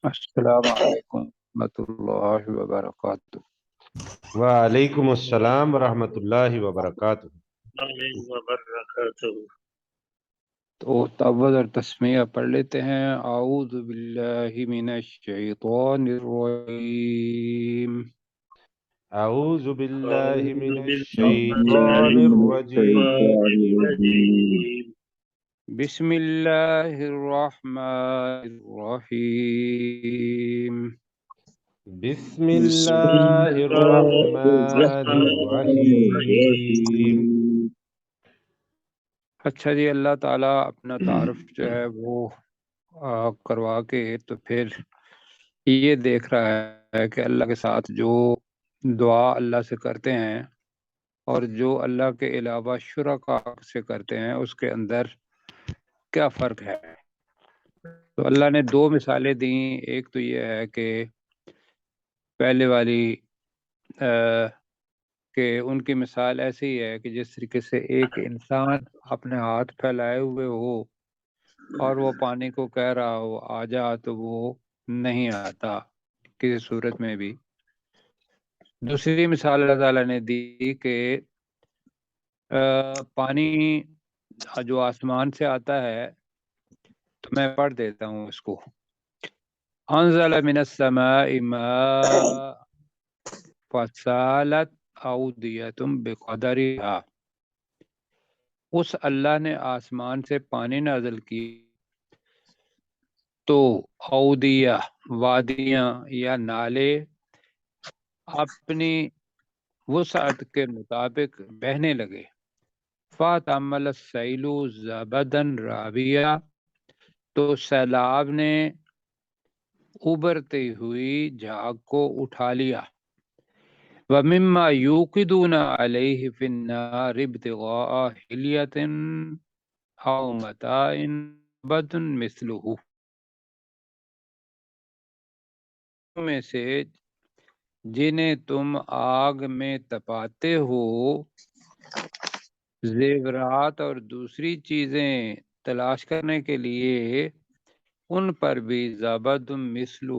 السلام علیکم ورحمۃ اللہ وبرکاتہ۔ وعلیکم السلام ورحمۃ اللہ وبرکاتہ۔ وبرکاتہ۔ تو تعوذ اور تسمیہ پڑھ لیتے ہیں۔ اعوذ باللہ من الشیطان الرجیم۔ اعوذ باللہ أعوذ من بالله الشیطان من الرجیم۔ الشيطان الرجيم. بسم اللہ الرحمن الرحیم۔ بسم بسم اللہ الله الرحمن الرحمن الرحیم۔ الرحيم. اچھا جی، اللہ تعالیٰ اپنا تعارف جو ہے وہ کروا کے تو پھر یہ دیکھ رہا ہے کہ اللہ کے ساتھ جو دعا اللہ سے کرتے ہیں اور جو اللہ کے علاوہ شرکا سے کرتے ہیں اس کے اندر کیا فرق ہے۔ تو اللہ نے دو مثالیں دیں۔ ایک تو یہ ہے کہ پہلے والی کہ ان کی مثال ایسی ہی ہے کہ جس طریقے سے ایک انسان اپنے ہاتھ پھیلائے ہوئے ہو اور وہ پانی کو کہہ رہا ہو آ جا تو وہ نہیں آتا کسی صورت میں بھی۔ دوسری مثال اللہ تعالیٰ نے دی کہ پانی جو آسمان سے آتا ہے تو میں پڑھ دیتا ہوں اس کو۔ انزل من السماء ماء فسالت اودیۃ بقدرها۔ اس اللہ نے آسمان سے پانی نازل کی تو اودیہ وادیاں یا نالے اپنی وسعت کے مطابق بہنے لگے۔ فَتَعَمَّلَ السَّيْلُ زَبَدًا رَابِيًا، تو سیلاب نے ابھرتی ہوئی جھاگ کو اٹھا لیا۔ وَمِمَّا يُوقِدُونَ عَلَيْهِ فِي النَّارِ ابْتِغَاءَ حِلْيَةٍ أَوْ مَتَاعٍ زَبَدٌ مِثْلُهُ، میں سے جنہیں تم آگ میں تپاتے ہو، زیورات اور دوسری چیزیں تلاش کرنے کے لیے ان پر بھی زبد مثلہ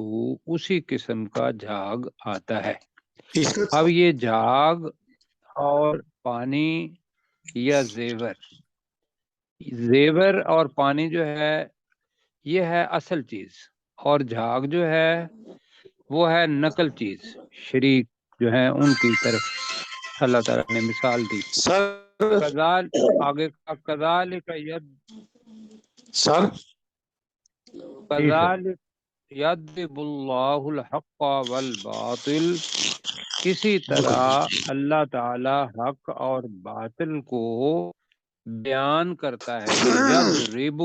اسی قسم کا جھاگ آتا ہے۔ اب یہ جھاگ اور پانی یا زیور اور پانی جو ہے یہ ہے اصل چیز، اور جھاگ جو ہے وہ ہے نقل چیز، شریک جو ہے ان کی طرف اللہ تعالیٰ نے مثال دی۔ سر کذال آگے کا کذالک ید سر کذالک یضرب اللہ الحق والباطل، اسی طرح اللہ تعالی حق اور باطل کو بیان کرتا ہے۔ یضرب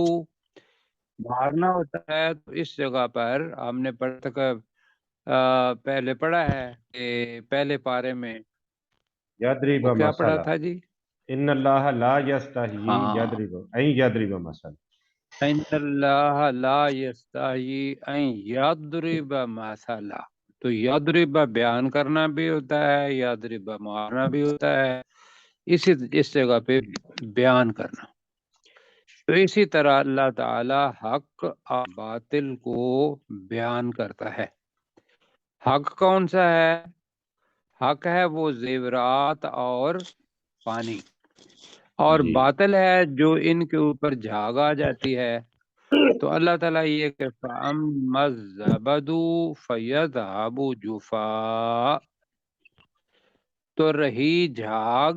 مارنا ہوتا ہے، تو اس جگہ پر ہم نے پہلے پڑھا ہے کہ پہلے پارے میں یضرب وہ کیا پڑھا مثلا تھا جی؟ ان اللہ لا یستحیی ہاں، یضرب مثلا۔ ان اللہ لا یستحیی ان یضرب مثلا، تو یضرب بیان کرنا بھی ہوتا ہے، یضرب مارنا بھی ہوتا ہے، اس جگہ پہ بیان کرنا۔ تو اسی طرح اللہ تعالی حق اور باطل کو بیان کرتا ہے۔ حق کون سا ہے؟ حق ہے وہ زیورات اور پانی، اور جی باطل ہے جو ان کے اوپر جھاگ آ جاتی ہے۔ تو اللہ تعالیٰ یہ کہ فَأَمَّا الزَّبَدُ فَيَذْهَبُ جُفَاءً، تو رہی جھاگ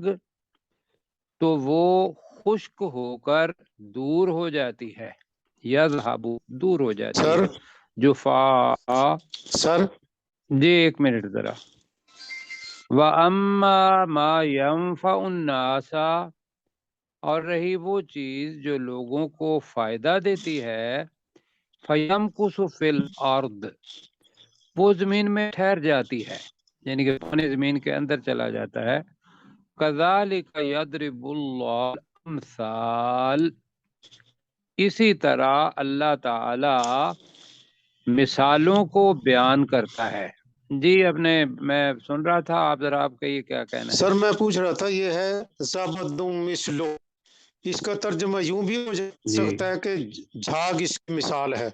تو وہ خشک ہو کر دور ہو جاتی ہے، یذہب دور ہو جاتی سر ہے، جفاء۔ سر جی ایک منٹ ذرا۔ وَأَمَّا مَا يَنفَعُ النَّاسَ، اور رہی وہ چیز جو لوگوں کو فائدہ دیتی ہے، فَيَمْكُثُ فِي الْأَرْضِ، وہ زمین میں ٹھہر جاتی ہے، یعنی کہ پانی زمین کے اندر چلا جاتا ہے۔ كَذَلِكَ يَضْرِبُ اللَّهُ الْأَمْثَالَ، اسی طرح اللہ تعالی مثالوں کو بیان کرتا ہے۔ جی میں سن رہا تھا، آپ ذرا آپ کا یہ کیا کہنا ہے؟ سر میں پوچھ رہا تھا یہ ہے زبد مثلو، اس کا ترجمہ یوں بھی ہو جی سکتا ہے کہ جھاگ اس کی مثال ہے۔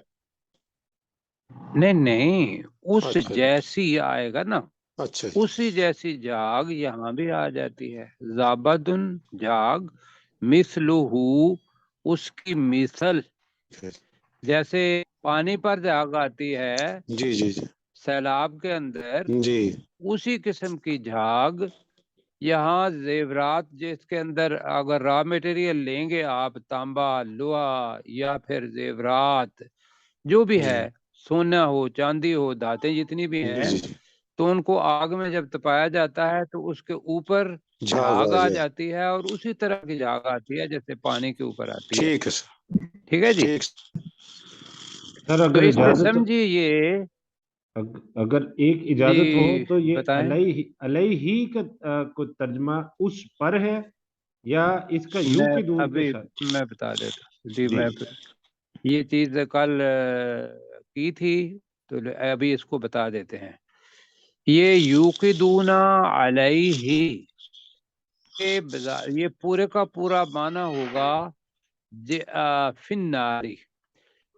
نہیں اس اچھا جی، جیسی آئے گا نا، اچھا جی، اسی جیسی جاگ یہاں بھی آ جاتی ہے. زابدن جاگ، مثلہ اس کی مثل، جیسے پانی پر جاگ آتی ہے جی جی جی سیلاب کے اندر، جی اسی قسم کی جھاگ یہاں زیورات، جس کے اندر اگر را مٹیریل لیں گے آپ، تانبا، لوہا یا پھر زیورات جو بھی ہے، سونا ہو، چاندی ہو، دھاتیں جتنی بھی جی ہیں، جی تو ان کو آگ میں جب تپایا جاتا ہے تو اس کے اوپر جھاگ جھاگ آ آ جائے، جاتی ہے، اور اسی طرح کی جھاگ آتی ہے جیسے پانی کے اوپر آتی ہے. ٹھیک ہے سر، ٹھیک ہے جی. ٹھیک. سر تو اگر اس سے اجازت، سمجھیے یہ، اگر ایک اجازت ہو جی تو یہ بتائیں. علیہ کا کو ترجمہ اس پر ہے یا اس کا یوں میں کے دون کے ابھی ساتھ؟ میں بتا دیتا ہوں جی. جی میں یہ چیز کل کی تھی، تو ابھی اس کو بتا دیتے ہیں. یہ یوقدون علیہ، یہ پورے کا پورا معنی ہوگا فناری،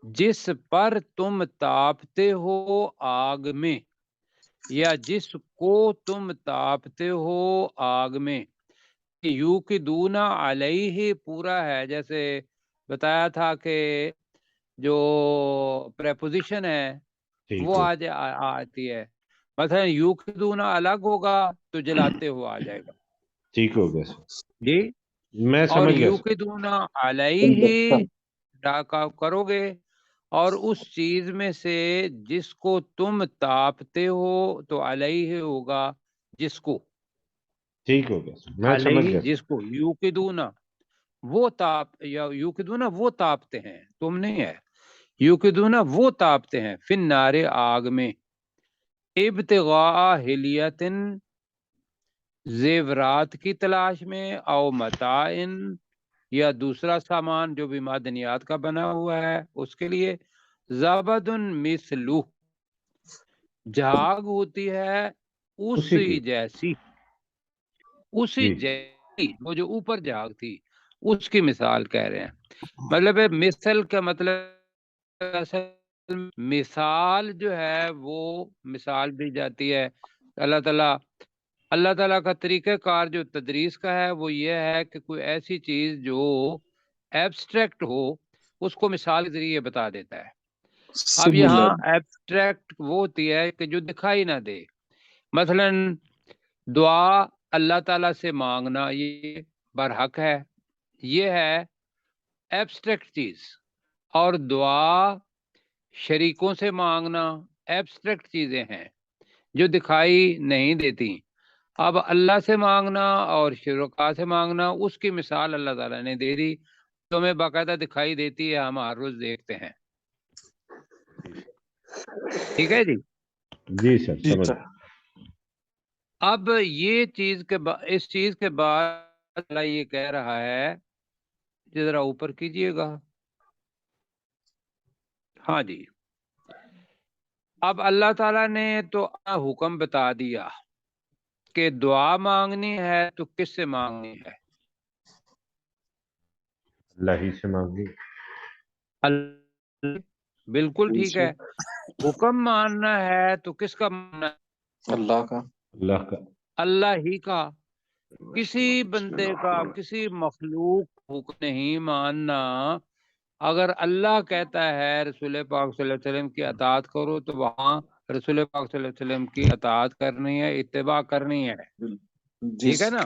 جس پر تم تاپتے ہو آگ میں، یا جس کو تم تاپتے ہو آگ میں. یوقدون علیہ پورا ہے، جیسے بتایا تھا کہ جو پریپوزیشن ہے ٹھیک وہ ہو، آج آتی ہے. مثلا یوقدون الگ ہوگا تو جلاتے ہو آ جائے گا ٹھیک ہو گیا سر، جی. میں اور سمجھ گیا سر. یوقدون علیہ ڈاکا کرو گے، اور اس چیز میں سے جس کو تم تاپتے ہو تو علیہ ہوگا، جس کو، ٹھیک ہو گیا سر، میں سمجھ علیہ گیا جس سر. کو، یوقدون وہ تاپ، یا یوقدون وہ تاپتے ہیں، تم نہیں ہے. یوقدون وہ تاپتے ہیں، فی النار آگ میں، ابتغاء حلیتن زیورات کی تلاش میں، او متاعن یا دوسرا سامان جو بھی معدنیات کا بنا ہوا ہے اس کے لیے. زبدن مثلو، جھاگ ہوتی ہے اسی کی، اسی جیسی، اسی جی جیسی، وہ جو اوپر جھاگ تھی اس کی مثال کہہ رہے ہیں. مطلب ہے مثل کا مطلب اصل مثال جو ہے وہ مثال دی جاتی ہے. اللہ تعالیٰ کا طریقہ کار جو تدریس کا ہے وہ یہ ہے کہ کوئی ایسی چیز جو ایبسٹریکٹ ہو اس کو مثال کے ذریعے بتا دیتا ہے. اب یہاں ایبسٹریکٹ وہ ہوتی ہے کہ جو دکھائی نہ دے. مثلا دعا اللہ تعالیٰ سے مانگنا یہ برحق ہے، یہ ہے ایبسٹریکٹ چیز. اور دعا شریکوں سے مانگنا ایبسٹریکٹ چیزیں ہیں جو دکھائی نہیں دیتی. اب اللہ سے مانگنا اور شرکا سے مانگنا، اس کی مثال اللہ تعالیٰ نے دے دی، تو ہمیں باقاعدہ دکھائی دیتی ہے، ہم ہر روز دیکھتے ہیں. ٹھیک ہے جی. جی سر، سمجھ گیا. اب یہ چیز کے اس چیز کے بعد اللہ یہ کہہ رہا ہے، ذرا اوپر کیجئے گا. ہاں جی. اب اللہ تعالیٰ نے تو حکم بتا دیا کہ دعا مانگنی ہے تو کس سے مانگنی ہے؟ اللہ ہی سے مانگی. بالکل ٹھیک ہے. حکم ماننا ہے تو کس کا ماننا ہے؟ اللہ کا. اللہ کا. اللہ ہی کا. کسی بندے کا، کسی مخلوق حکم نہیں ماننا. اگر اللہ کہتا ہے رسول پاک صلی اللہ علیہ وسلم کی اطاعت کرو تو وہاں رسول پاک صلی اللہ علیہ وسلم کی اطاعت کرنی ہے، اتباع کرنی ہے. ٹھیک ہے نا.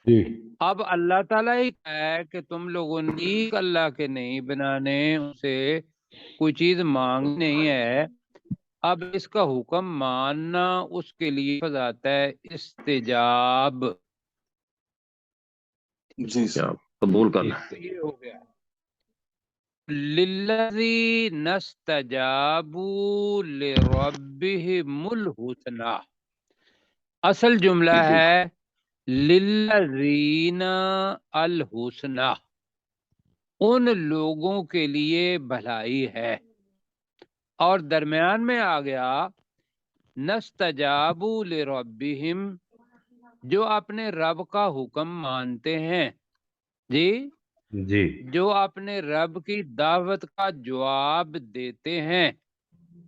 جی اب اللہ تعالیٰ ہی ہے کہ تم لوگوں نے اللہ کے نہیں بنانے، ان سے کوئی چیز مانگ نہیں ہے. اب اس کا حکم ماننا اس کے لیے آتا ہے استجاب. جی سر، قبول جی. کرنا. تو یہ ہو گیا للذین استجابوا لربهم الحسنى. اصل جملہ جی ہے للذین الحسنى، ان لوگوں کے لیے بھلائی ہے. اور درمیان میں آ گیا نستجابوا لربهم، جو اپنے رب کا حکم مانتے ہیں جی، جی جو اپنے رب کی دعوت کا جواب دیتے ہیں.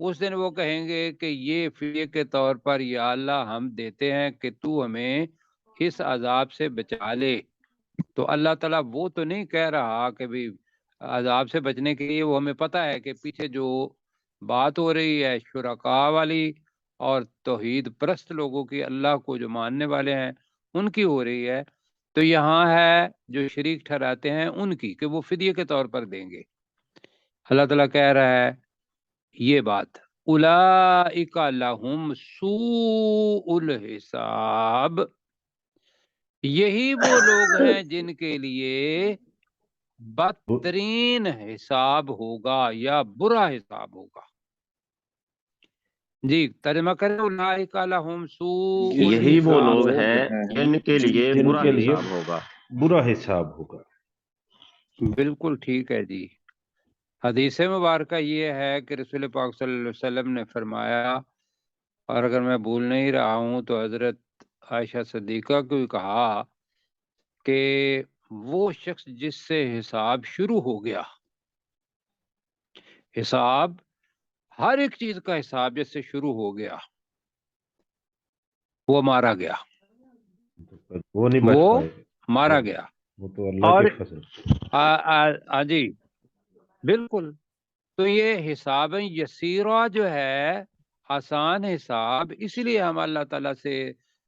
اس دن وہ کہیں گے کہ یہ فدیے کے طور پر یا اللہ ہم دیتے ہیں کہ تو ہمیں اس عذاب سے بچا لے. تو اللہ تعالیٰ وہ تو نہیں کہہ رہا کہ بھی عذاب سے بچنے کے لیے، وہ ہمیں پتہ ہے کہ پیچھے جو بات ہو رہی ہے شرکاء والی اور توحید پرست لوگوں کی، اللہ کو جو ماننے والے ہیں ان کی ہو رہی ہے. تو یہاں ہے جو شریک ٹھہراتے ہیں ان کی، کہ وہ فدیے کے طور پر دیں گے. اللہ تعالیٰ کہہ رہا ہے یہ بات، اولئک لہم سوء الحساب، یہی وہ لوگ ہیں جن کے لیے بدترین حساب ہوگا یا برا حساب ہوگا. جی ترجمہ کریں، اولئک لہم سوء یہی وہ لوگ الحساب. ہیں جن کے لیے جن برا کے لیے حساب ہوگا. برا حساب ہوگا. بالکل ٹھیک ہے جی. حدیث مبارکہ یہ ہے کہ رسول پاک صلی اللہ علیہ وسلم نے فرمایا، اور اگر میں بھول نہیں رہا ہوں تو حضرت عائشہ صدیقہ کو بھی کہا کہ وہ شخص جس سے حساب شروع ہو گیا، حساب ہر ایک چیز کا حساب جس سے شروع ہو گیا، وہ مارا گیا، وہ نہیں بچ وہ پائے گا، مارا گیا. وہ تو اللہ اور کے فضل. جی بالکل. تو یہ حساب یسیرہ جو ہے، آسان حساب، اسی لیے ہم اللہ تعالیٰ سے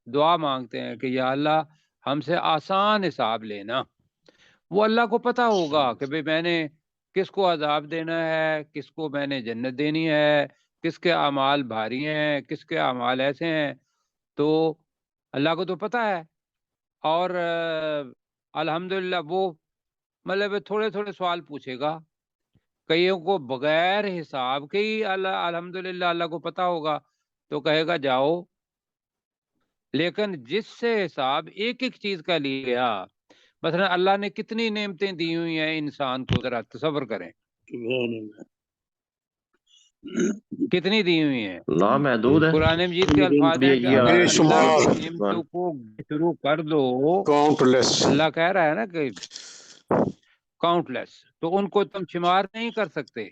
دعا مانگتے ہیں کہ یا اللہ ہم سے آسان حساب لینا. وہ اللہ کو پتہ ہوگا کہ بھئی میں نے کس کو عذاب دینا ہے، کس کو میں نے جنت دینی ہے، کس کے اعمال بھاری ہیں، کس کے اعمال ایسے ہیں. تو اللہ کو تو پتہ ہے. اور الحمدللہ وہ مطلب تھوڑے تھوڑے سوال پوچھے گا، کئیوں کو بغیر حساب کے ہی اللہ الحمدللہ اللہ کو پتہ ہوگا تو کہے گا جاؤ. لیکن جس سے حساب ایک ایک چیز کا لیا، مثلا اللہ نے کتنی نعمتیں دی ہوئی ہیں انسان کو، ذرا تصور کریں کتنی دی ہوئی ہیں. لامحدود ہے. قرآن مجید کے الفاظ ہیں کہ یہ اگر بے اللہ شمار. کی نعمتوں کو شروع کر دو، کاؤنٹ لیس. اللہ کہہ رہا ہے نا کہ کاؤنٹ لیس، تو ان کو تم شمار نہیں کر سکتے.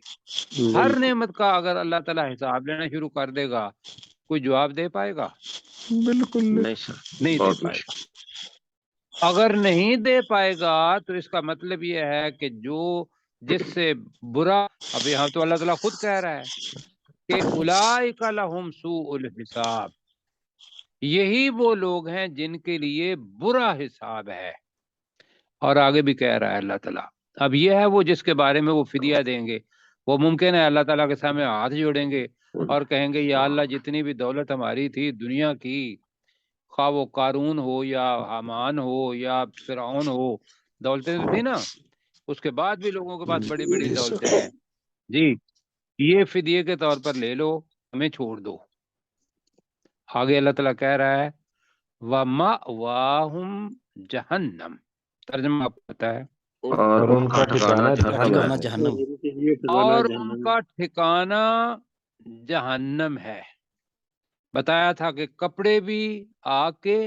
ہر نعمت کا اگر اللہ تعالیٰ حساب لینا شروع کر دے گا، کوئی جواب دے پائے گا؟ بالکل نہیں سر. نہیں دے بہت پائے مشکل. گا. اگر نہیں دے پائے گا تو اس کا مطلب یہ ہے کہ جو جس سے برا، اب یہاں تو اللہ تعالیٰ خود کہہ رہا ہے کہ اولئک لہم سوء الحساب، یہی وہ لوگ ہیں جن کے لیے برا حساب ہے. اور آگے بھی کہہ رہا ہے اللہ تعالیٰ. اب یہ ہے وہ جس کے بارے میں وہ فدیہ دیں گے، وہ ممکن ہے اللہ تعالیٰ کے سامنے ہاتھ جوڑیں گے اور کہیں گے یا اللہ جتنی بھی دولت ہماری تھی دنیا کی، خواہ وہ قارون ہو یا حامان ہو یا فرعون ہو، دولتیں تو تھی نا، اس کے بعد بھی لوگوں کے پاس بڑی بڑی دولتیں ہیں جی، یہ فدیے کے طور پر لے لو، ہمیں چھوڑ دو. آگے اللہ تعالیٰ کہہ رہا ہے وَمَأْوَاهُمْ جَهَنَّمْ، ترجمہ آپ کو پتہ ہے، اور ان کا ٹھکانہ جہنم. اور ان کا ٹھکانہ جہنم ہے. بتایا تھا کہ کپڑے بھی آگ کے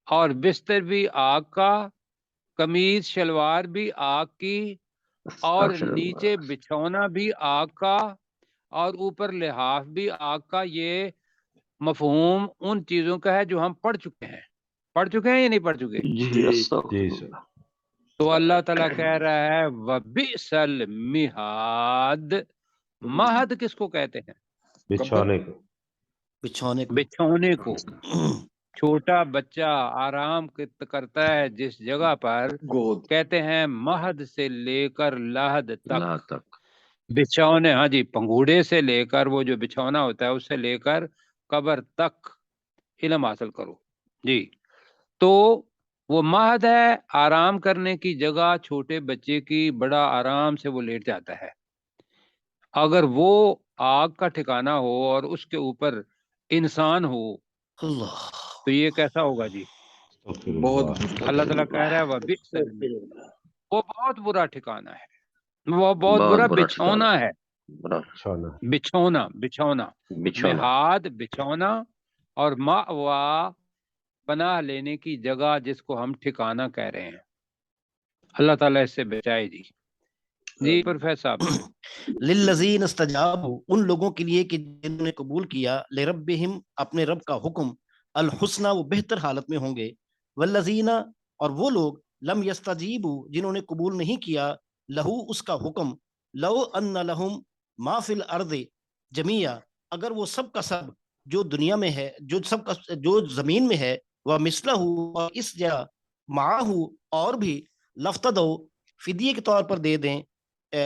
اور بستر بھی آگ کا، قمیض شلوار بھی آگ کی، اور نیچے بچھونا بھی آگ کا، اور اوپر لحاف بھی آگ کا. یہ مفہوم ان چیزوں کا ہے جو ہم پڑھ چکے ہیں یا نہیں پڑھ چکے؟ جی سر. تو اللہ تعالیٰ کہہ رہا ہے وَبِئْسَ الْمِہَادُ، مہد کس کو کہتے ہیں؟ بچھانے کو. بچھونے کو. چھوٹا بچہ آرام کرتا ہے جس جگہ پر، گود. کہتے ہیں مہد سے لے کر لحد اللہ تک تک. بچھونے، ہاں جی، پنگوڑے سے لے کر وہ جو بچھونا ہوتا ہے اس سے لے کر قبر تک علم حاصل کرو جی. تو وہ مہد ہے، آرام کرنے کی جگہ چھوٹے بچے کی، بڑا آرام سے وہ لیٹ جاتا ہے. اگر وہ آگ کا ٹھکانہ ہو اور اس کے اوپر انسان ہو تو یہ کیسا ہوگا جی؟ بہت اللہ تعالیٰ کہہ رہا ہے وَبِئْسَ الْمِہَادُ، وہ بہت برا ٹھکانہ ہے، وہ بہت برا بچھونا ہے. بچھونا بچھونا. مہاد بچھونا، اور مأوا پناہ لینے کی جگہ جس کو ہم ٹھکانہ کہہ رہے ہیں. اللہ تعالیٰ اس سے بچائے جی. جی پروفیسر صاحب للذین استجابوا، ان لوگوں کے لیے کہ جنہوں نے قبول کیا، لربہم، اپنے رب کا حکم، الحسنہ، وہ بہتر حالت میں ہوں گے، والذین، اور وہ لوگ، لم یستجیبوا، جنہوں نے قبول نہیں کیا، لہو، اس کا حکم، لو ان لہم ما فی الارض جمیعا، اگر وہ سب کا سب جو دنیا میں ہے، جو سب کا جو زمین میں ہے، وہ مثلہ، اور اس جگہ معاہ، اور بھی، لفتدو، فدیے کے طور پر دے دیں،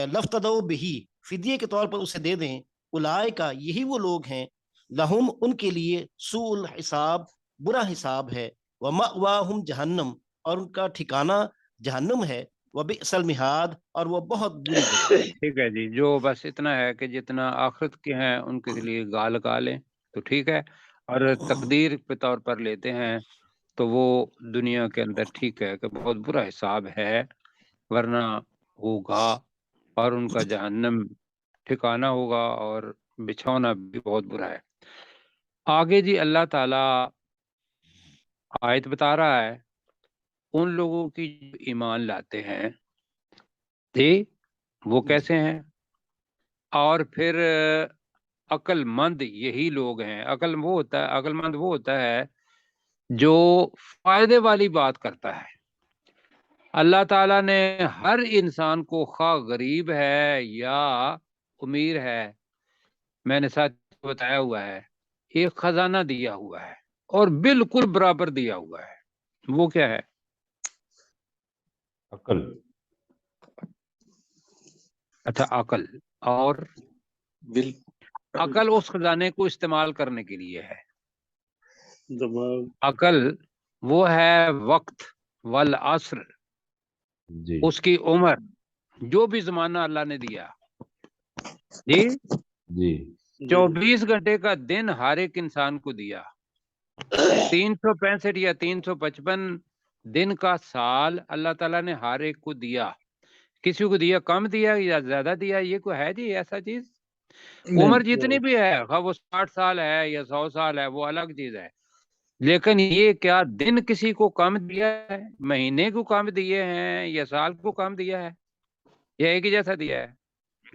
لفتدو بہی، فدیے کے طور پر اسے دے دیں، اولئک، یہی وہ لوگ ہیں، لہم، ان کے لیے، سوء الحساب، برا حساب ہے، ومأواہم جہنم، اور ان کا ٹھکانہ جہنم ہے، وبئس المہاد، اور وہ بہت بری جگہ ہے۔ ٹھیک ہے جی، جو بس اتنا ہے کہ جتنا آخرت کے ہیں ان کے لیے گال گا لیں تو ٹھیک ہے، اور تقدیر کے طور پر لیتے ہیں تو وہ دنیا کے اندر ٹھیک ہے کہ بہت برا حساب ہے، ورنہ ہوگا، اور ان کا جہنم ٹھکانہ ہوگا، اور بچھونا بھی بہت برا ہے۔ آگے جی اللہ تعالی آیت بتا رہا ہے ان لوگوں کی جو ایمان لاتے ہیں جی وہ کیسے ہیں، اور پھر عقل مند یہی لوگ ہیں۔ عقل مند وہ ہوتا ہے جو فائدے والی بات کرتا ہے۔ اللہ تعالیٰ نے ہر انسان کو، خواہ غریب ہے یا امیر ہے، میں نے ساتھ بتایا ہوا ہے، ایک خزانہ دیا ہوا ہے، اور بالکل برابر دیا ہوا ہے۔ وہ کیا ہے؟ عقل۔ اچھا، عقل۔ اور عقل اس خزانے کو استعمال کرنے کے لیے ہے۔ عقل وہ ہے وقت والعصر، جی اس کی عمر، جو بھی زمانہ اللہ نے دیا جی، جی 24 گھنٹے کا دن ہر ایک انسان کو دیا، 365 یا 355 دن کا سال اللہ تعالیٰ نے ہر ایک کو دیا۔ کسی کو دیا کم دیا یا زیادہ دیا، یہ کوئی ہے جی ایسا چیز؟ عمر جتنی بھی ہے، خواہ وہ 60 سال ہے یا 100 سال ہے، وہ الگ چیز ہے، لیکن یہ کیا دن کسی کو کم دیا ہے، مہینے کو کم دیے ہیں، یا سال کو کم دیا ہے، یا ایک ہی جیسا دیا ہے؟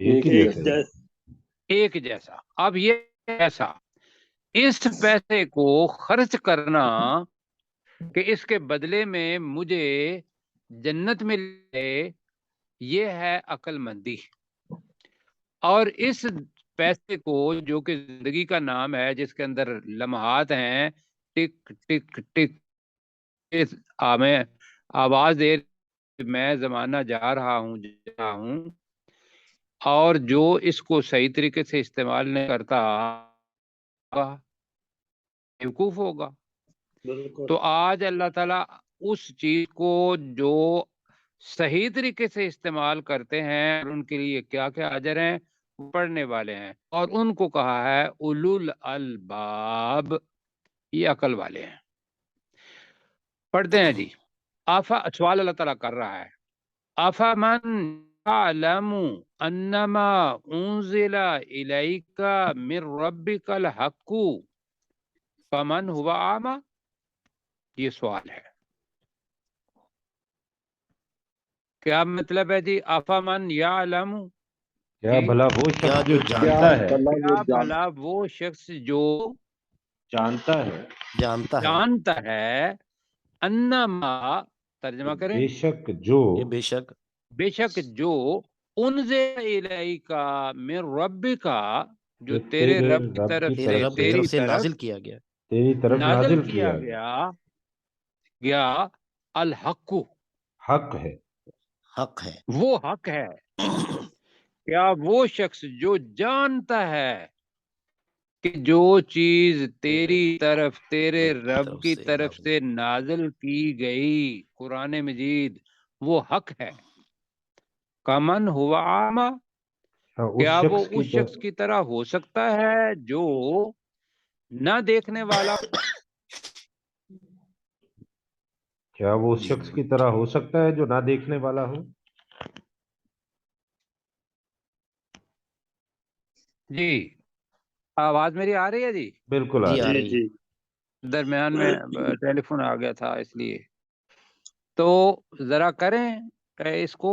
ایک ہی جیسا ہے۔ ایک جیسا۔ اب یہ پیسہ، اس پیسے کو خرچ کرنا کہ اس کے بدلے میں مجھے جنت ملے، یہ ہے عقل مندی۔ اور اس پیسے کو، جو کہ زندگی کا نام ہے، جس کے اندر لمحات ہیں، ٹک ٹک ٹک، میں آواز دے میں زمانہ جا رہا ہوں، اور جو اس کو صحیح طریقے سے استعمال نہیں کرتا بیوقوف ہوگا۔ تو آج اللہ تعالیٰ اس چیز کو جو صحیح طریقے سے استعمال کرتے ہیں، اور ان کے لیے کیا کیا اجر ہیں، وہ پڑھنے والے ہیں، اور ان کو کہا ہے اولو الالباب، یہ عقل والے ہیں۔ پڑھتے ہیں جی، سوال اللہ تعالیٰ کر رہا ہے، افمن یعلم انما انزل الیک من ربک الحق فمن هو اعمی، یہ سوال ہے۔ کیا مطلب ہے جی؟ افمن یعلم، کیا بھلا وہ کیا شخص جو جو جانتا ہے، کیا بھلا وہ شخص جو جانتا ہے، جانتا ہے، انما، ترجمہ کریں، بے شک جو، یہ بے شک بے شک جو، انزل الیک من ربک، جو تیرے رب کی طرف تیرے سے، رب کی تیری طرف سے طرف نازل کیا گیا، تیری طرف نازل نازل کیا کیا گیا الحق، حق ہے۔ حق ہے۔ وہ حق ہے۔ کیا وہ شخص جو جانتا ہے کہ جو چیز تیری طرف، تیرے رب کی طرف سے نازل کی گئی، قرآن مجید، وہ حق ہے، کمن ہوا عامہ، کیا وہ اس شخص کی طرح ہو سکتا ہے جو نہ دیکھنے والا؟ کیا وہ اس شخص کی طرح ہو سکتا ہے جو نہ دیکھنے والا ہو؟ جی آواز میری آ رہی ہے جی؟ بالکل جی آ رہی ہے۔ درمیان میں ٹیلی فون آ گیا تھا، اس لیے تو ذرا کریں اس کو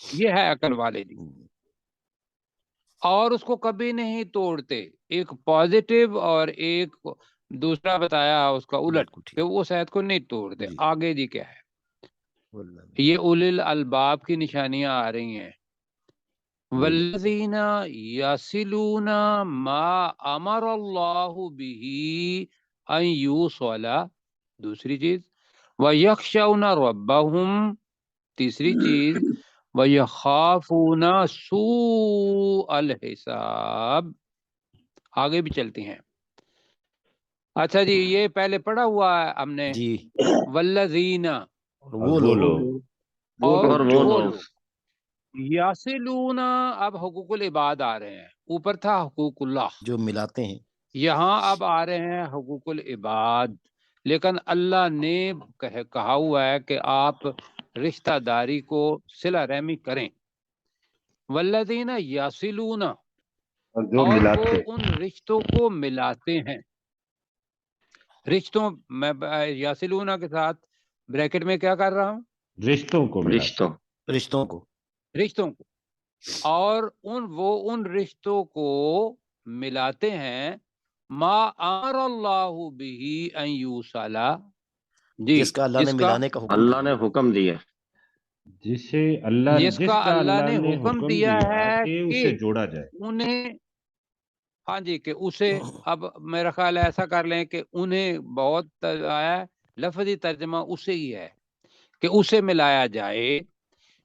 یہ ہے عقل والے جی، اور اس کو کبھی نہیں توڑتے. ایک پازیٹیو اور ایک دوسرا بتایا اس کا الٹ بالکل ٹھیک. کہ وہ اس عہد کو نہیں توڑتے. جی. آگے جی کیا ہے؟ واللہ. یہ اولی الالباب کی نشانیاں آ رہی ہیں. والذین یصلون ما امر اللہ بہ ان یوصل، دوسری چیز. ویخشون ربہم، تیسری چیز. ویخافون سوء الحساب. آگے بھی چلتی ہیں. اچھا جی، یہ پہلے پڑھا ہوا ہے ہم نے. جی. والذین، وہ لوگ اور وہ وہ لوگ. لوگ. یاسلون، اب حقوق العباد آ رہے ہیں. اوپر تھا حقوق اللہ، جو ملاتے ہیں. یہاں اب آ رہے ہیں حقوق العباد. لیکن اللہ نے کہا ہوا ہے کہ آپ رشتہ داری کو صلہ رحمی کریں. والذین یاسلون، اور جو اور ملاتے وہ ان رشتوں کو ملاتے ہیں. رشتوں میں یاسلون کے ساتھ بریکٹ میں کیا کر رہا ہوں؟ رشتوں کو ملاتے رشتوں کو. رشتوں کو. اور وہ ان رشتوں کو ملاتے ہیں. ما امر اللہ بہ ان یوصل، جی، جس کا اللہ نے ملانے کا حکم اللہ دیا. نے حکم دیا. جس کا اللہ نے حکم دیا دیا ہے کہ کہ اسے جوڑا جائے. انہیں، ہاں جی، کہ اسے، اب میرا خیال ہے ایسا کر لیں کہ انہیں بہت آیا ہے، لفظی ترجمہ اسے ہی ہے کہ اسے ملایا جائے.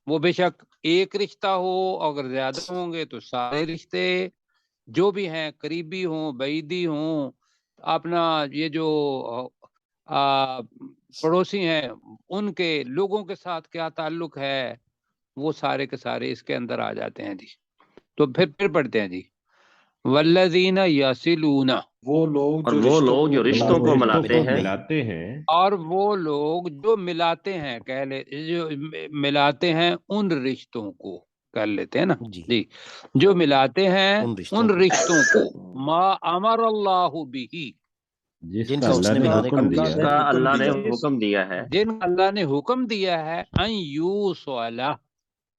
وہ بے شک ایک رشتہ ہو، اگر زیادہ ہوں گے تو سارے رشتے جو بھی ہیں، قریبی ہوں بعیدی ہوں، اپنا یہ جو پڑوسی ہیں ان کے لوگوں کے ساتھ کیا تعلق ہے، وہ سارے کے سارے اس کے اندر آ جاتے ہیں جی. تو پھر پڑھتے ہیں جی. والذین یصلون، وہ لوگ اور وہ لوگ جو رشتوں کو ملاتے ہیں. اور وہ لوگ جو ملاتے ہیں، جو ملاتے ہیں ان رشتوں کو، کر لیتے ہیں نا جی، جو ملاتے ہیں ان رشتوں کو. ما امر اللہ بہ، جس جن کا کا اس اللہ نے نے ملانے کا حکم حکم دیا جس ہے. کا اللہ نے حکم دیا ہے جن اللہ نے حکم دیا ہے ان یوصل،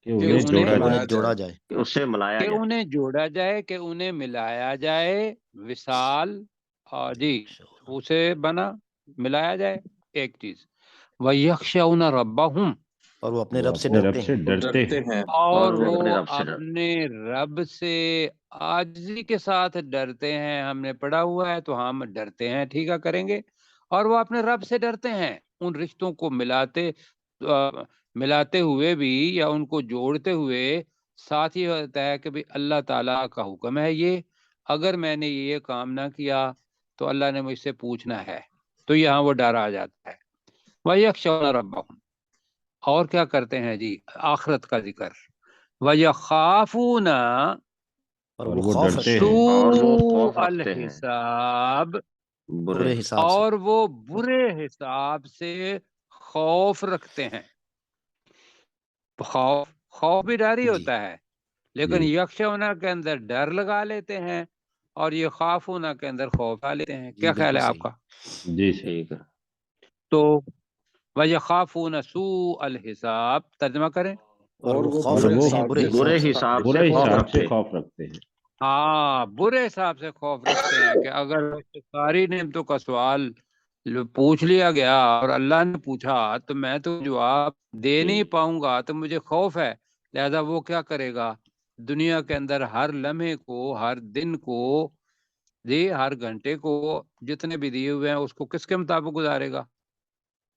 کہ انہیں جوڑا جوڑا جائے. کہ اس سے ملایا کہ جائے. انہیں جوڑا جائے، کہ انہیں ملایا جائے. وصال، اور جی اسے بنا ملایا جائے. ایک چیز. وَيَخْشَوْنَ رَبَّهُمْ، اور وہ اپنے وہ رب سے اپنے ڈرتے رب سے ہیں. ڈرتے ہیں. اور وہ وہ اپنے رب سے ڈرتے. اپنے رب سے عاجزی کے ساتھ ڈرتے ہیں. ہم نے پڑھا ہوا ہے تو ہم ڈرتے ہیں، ٹھیک ہے، کریں گے. اور وہ اپنے رب سے ڈرتے ہیں ان رشتوں کو ملاتے ہوئے بھی، یا ان کو جوڑتے ہوئے. ساتھ ہی ہوتا ہے کہ بھی اللہ تعالیٰ کا حکم ہے یہ، اگر میں نے یہ کام نہ کیا تو اللہ نے مجھ سے پوچھنا ہے. تو یہاں وہ ڈر آ جاتا ہے. وَيَخْشَوْنَ رَبَّهُمْ، اور کیا کرتے ہیں جی؟ آخرت کا ذکر. وَيَخَافُونَ اور اور وہ وہ خوف ڈرتے رکھتے ہیں. ہیں اور وہ سوء خوف رکھتے ہیں الحساب، برے برے حساب سے. اور وہ برے حساب سے خوف رکھتے ہیں. خوف بھی ڈر ہی ہوتا ہے، لیکن جی. یکشونا کے اندر ڈر لگا لیتے ہیں، اور یہ خافونا کے اندر خوف آ لیتے ہیں. کیا خیال ہے آپ کا؟ جی سر. ٹھیک ہے. تو وَيَخَافُونَ سُوءَ الْحِسَاب، ترجمہ کریں. اور وہ خوف اور وہ رکھتے ہیں برے برے حساب سے. حساب برے سے خوف حساب رکھتے سے ہیں. خوف رکھتے ہیں. ہاں، برے حساب سے خوف رکھتے ہیں کہ اگر ساری نعمتوں کا سوال پوچھ لیا گیا اور اللہ نے پوچھا تو میں تو جواب دے نہیں پاؤں گا، تو مجھے خوف ہے. لہذا وہ کیا کرے گا؟ دنیا کے اندر ہر لمحے کو، ہر دن کو، جی ہر گھنٹے کو، جتنے بھی دیے ہوئے ہیں اس کو کس کے مطابق گزارے گا؟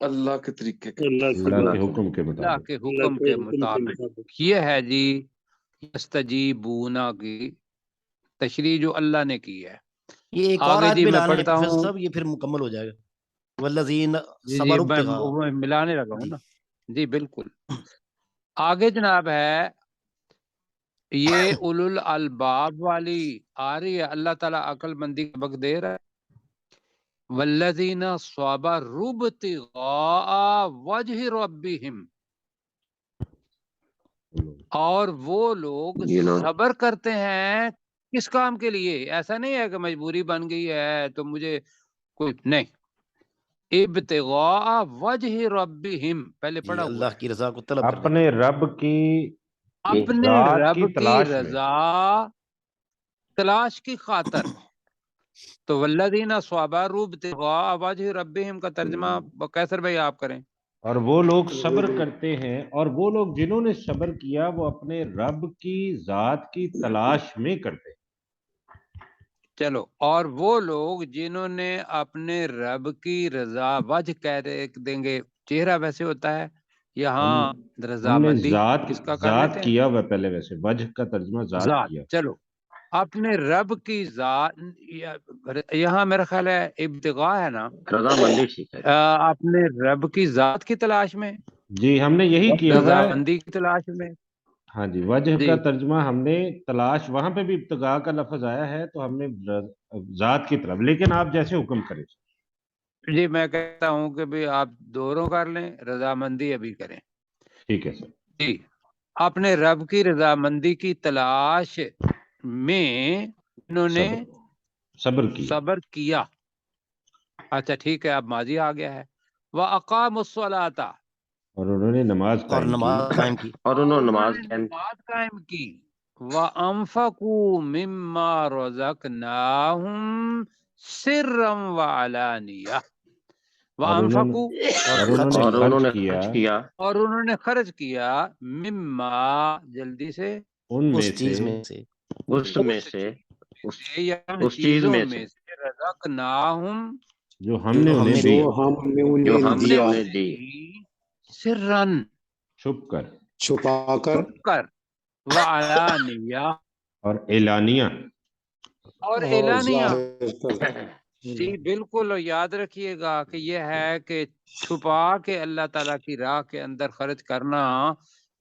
اللہ کے طریقے کے. اللہ کے حکم کے اللہ مطابق. کے حکم کے مطابق. یہ ہے جی یستجیبونا کی تشریح جو اللہ نے کی ہے. یہ ایک اور آگے آیت جی بھی میں لانا ہے پڑھتا پروفیسر ہوں. صاحب، یہ پھر مکمل ہو جائے گا. والذین جی صبروا میں ابتغاء. ملانے لگا ہوں جی. نا. جی بالکل. آگے جناب ہے یہ اولو الالباب والی آ رہی ہے. اللہ تعالیٰ عقل مندی کا وقت دے رہا ہے. والذین صبروا ابتغاء وجہ ربہم، اور وہ لوگ صبر کرتے ہیں کس کام کے لیے؟ ایسا نہیں ہے کہ مجبوری بن گئی ہے تو مجھے کوئی نہیں. ابتغاء وجہ ربہم، پہلے جی پڑھا ہوا اللہ ہے. کی رضا کو طلب کرنے اپنے رب کی اپنے ذات رب کی کی تلاش میں۔ رضا تلاش کی خاطر۔ تو والذین صبروا ابتغاء وجہ ربہم کا ترجمہ قیصر بھائی آپ کریں۔ اور وہ لوگ صبر کرتے ہیں، اور وہ لوگ جنہوں نے صبر کیا وہ اپنے رب کی ذات کی تلاش میں کرتے ہیں۔ چلو، اور وہ لوگ جنہوں نے اپنے رب کی رضا وجہ کہہ دیں گے، چہرہ ویسے ہوتا ہے، یہاں ہم رضامندی نے کس کا کر ذات لیتے ہیں؟ کیا ہوا پہلے، ویسے وجہ کا ترجمہ ذات ذات۔ کیا۔ چلو، اپنے رب کی ذات، یہاں میرا خیال ہے ابتغاء ہے نا، رضامندی ٹھیک ہے۔ اپنے رب کی ذات کی تلاش میں، جی ہم نے یہی کیا ہوا ہے۔ رضامندی کی تلاش میں۔ ہاں جی، وجہ جی کا ترجمہ ہم نے تلاش، وہاں پہ بھی ابتغاء کا لفظ آیا ہے تو ہم نے ذات کی طرف، لیکن آپ جیسے حکم کریں۔ جی، میں کہتا ہوں کہ بھی آپ دونوں کر لیں، رضامندی ابھی کریں۔ ٹھیک ہے سر۔ جی، اپنے رب کی رضامندی کی تلاش میں انہوں نے صبر کیا۔ اچھا ٹھیک ہے، اب ماضی آ گیا ہے۔ وَأَقَامُوا الصَّلَاةَ، اور انہوں نے نماز اور قائم نماز قائم کی۔ اور انہوں نے انہوں نماز نے قائم نماز قائم کی۔ وَأَنفَقُوا مِمَّا رَزَقْنَاهُمْ سِرًّا وَعَلَانِيَةً۔ وَأَنفَقُوا، اور انہوں نے خرچ کیا اور انہوں نے خرچ کیا، مما، جلدی سے، ان میں اس چیز سے، میں سے، اس میں سے، یا اس چیز چیزوں میں میں سے سے، رزقناہم، جو ہم نے جو ہم انہیں نے دی، جو ہم نے جو انہیں ہم نے دیا انہیں دی، سرن، چھپ کر چھپا کر، چھپ کر، وعلانیہ، اور اعلانیہ۔ اور اور اعلانیہ۔ ظاہر کر۔ جی بالکل، یاد رکھیے گا کہ یہ ہے کہ چھپا کے اللہ تعالیٰ کی راہ کے اندر خرچ کرنا،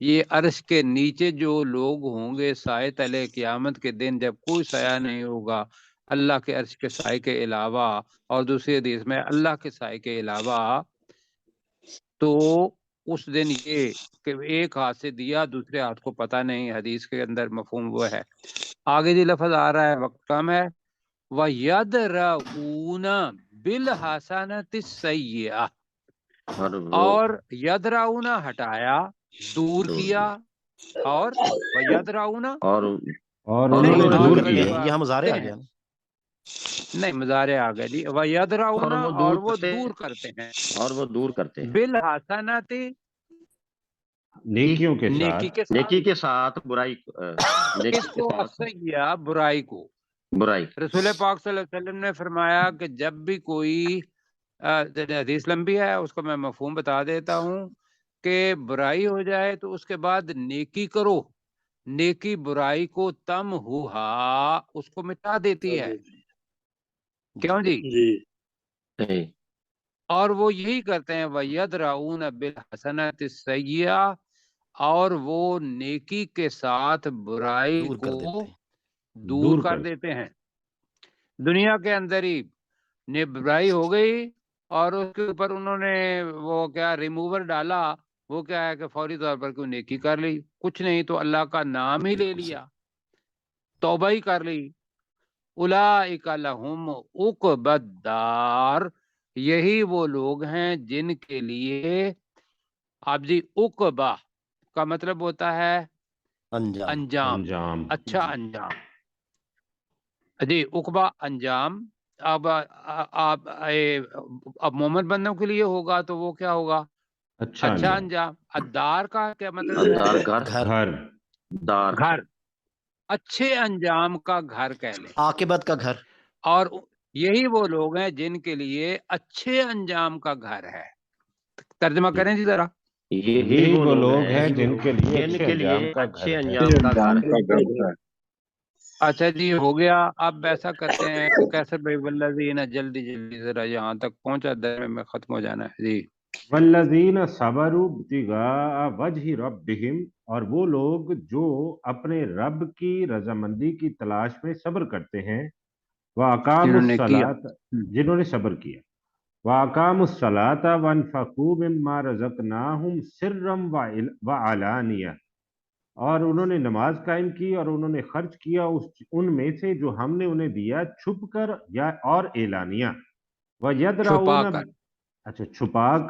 یہ عرش کے نیچے جو لوگ ہوں گے سائے تلے، قیامت کے دن جب کوئی سایہ نہیں ہوگا اللہ کے عرش کے سائے کے علاوہ، اور دوسری حدیث میں اللہ کے سائے کے علاوہ، تو اس دن یہ کہ ایک ہاتھ سے دیا دوسرے ہاتھ کو پتہ نہیں، حدیث کے اندر مفہوم وہ ہے۔ آگے جی لفظ آ رہا ہے، وقت کم ہے۔ وَيَدْرَؤُونَ بِالْحَسَنَةِ السَّيِّئَةِ، اور یدرعون ہٹایا، دور کیا، اور وَيَدْرَؤُونَ، اور انہوں نے نہیں، دور دور کرتے کیا۔ ہیں، یہ ہم مضارع آ گیا نا۔ نہیں، مضارع آ گیا جی، وَيَدْرَؤُونَ، اور وہ دور کرتے ہیں، اور وہ دور کرتے ہیں بالحسنات، نیکیوں کے نیکی ساتھ، کے ساتھ، نیکی کے ساتھ برائی، نیکی کس کے کو؟ ساتھ السیئہ، برائی کو۔ برائی۔ رسول پاک صلی اللہ علیہ وسلم نے فرمایا کہ جب بھی کوئی، حدیث لمبی ہے اس کو میں مفہوم بتا دیتا ہوں، کہ برائی ہو جائے تو اس کے بعد نیکی کرو، نیکی برائی کو تم ہوا، اس کو مٹا دیتی ہے، کیوں جی؟ صحیح۔ اور وہ یہی کرتے ہیں، وَيَدْرَؤُونَ بِالْحَسَنَةِ السَّيِّئَةِ، اور وہ نیکی کے ساتھ برائی دور کر کو دیتے ہیں۔ دور کر دیتے ہیں۔ دنیا کے اندر ہی برائی ہو گئی اور اس کے اوپر انہوں نے وہ کیا ریموور ڈالا، وہ کیا ہے کہ فوری طور پر کوئی نیکی کر لی، کچھ نہیں تو اللہ کا نام ہی لے لیا، توبہ ہی کر لی۔ اولئک لہم عقبی الدار، یہی وہ لوگ ہیں جن کے لیے، آپ جی، عقبہ کا مطلب ہوتا ہے انجام، اچھا انجام۔ جی، عقبہ انجام۔ اب مومن بندوں کے لیے ہوگا تو وہ کیا ہوگا؟ اچھا انجام۔ الدار کا کیا مطلب ہے؟ دار، گھر، گھر، دار، گھر، اچھے انجام کا گھر کہہ لیں۔ عاقبت کا گھر۔ اور یہی وہ لوگ ہیں جن کے لیے اچھے انجام کا گھر ہے۔ ترجمہ کریں جی ذرا۔ یہی وہ لوگ ہیں جن کے لیے اچھے انجام کا گھر ہے۔ اچھا جی، ہو گیا۔ اب ایسا کرتے ہیں کہ کیسے بھائی والذین، جلدی جلدی ذرا یہاں تک پہنچا در میں ختم ہو جانا ہے جی۔ والذین صبروا ابتغاء وجہ ربہم، اور وہ لوگ جو اپنے رب کی رضامندی کی تلاش میں صبر کرتے ہیں، وَأَقَامُوا الصَّلَاةَ، جنہوں نے صبر کیا، وَأَقَامُوا الصَّلَاةَ وَأَنفَقُوا مِمَّا رَزَقْنَاهُمْ سِرًّا وَعَلَانِيَةً، اور انہوں نے نماز قائم کی اور انہوں نے خرچ کیا ان میں سے جو ہم نے انہیں دیا، چھپ کر یا اور اعلانیہ۔ چھپا وَيَدْرَؤُونَ، کر، اچھا چھپا کر